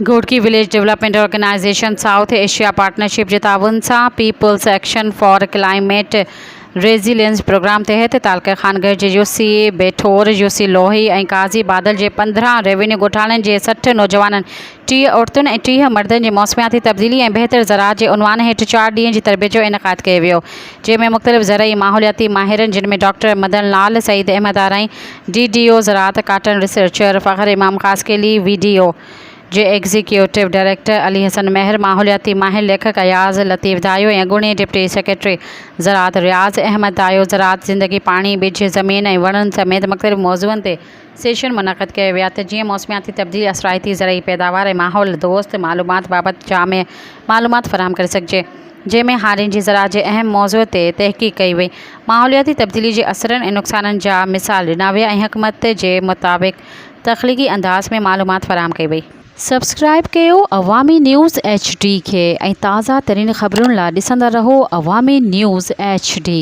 घोड़की Village Development Organisation South Asia Partnership जे ताउन सां People's Action for Climate Resilience Programme तहत तालका खानगढ़ जे यूसी बेठोर यूसी लोही ऐं काज़ी बादल जे 15 रेवेन्यू ॻोठाणनि जे 60 नौजवाननि 30 औरतुनि ऐं 30 मर्दनि जे मौसमियाती तब्दीली ऐं बहितर ज़राअत जे उनवान हेठि 4 ॾींहनि जी तरबियत जो इनेकाद कयो वियो, जंहिंमें मुख़्तलिफ़ ज़रई माहौलियाती माहिरनि जिनमें डॉक्टर मदन लाल सईद अहमद आरई DDO ज़राअत काटन रिसर्चर फ़खर इमाम ख़ासकेली VDO जे एग्जीक्यूटिव डायरेक्टर अली हसन मेहर माहौलियाती माहिर लेखक अयाज़ लतीफ़ दायो ऐं अॻूणे डिप्टी सेक्रेटरी ज़राअत रियाज़ अहमद दायो ज़राअत ज़िंदगी पाणी बिज ज़मीन ऐं वणनि समेत मुख़्तलिफ़ मौज़ूअनि ते सेशन मुनक़द कया विया त जीअं मौसमियाती तब्दीली असराइती ज़रई पैदावार ऐं माहौल दोस्त मालूमात बाबति जामे मालूमात फ़राहम करे सघिजे, जंहिंमें हारियुनि जी ज़राअत जे अहम मौज़ूअ ते तहक़ीक़ कई वई। माहौलियाती तब्दीली जे असरनि ऐं नुक़साननि जा मिसाल ॾिना विया ऐं हुकूमत जे मुताबिक़ तख़लीक़ी अंदाज़ में मालूमात फ़राहम कई वई। सब्सक्राइब कयो अवामी न्यूज़ HD खे ऐं ताज़ा तरीन ख़बरुनि लाइ ॾिसंदा रहो अवामी न्यूज़ HD।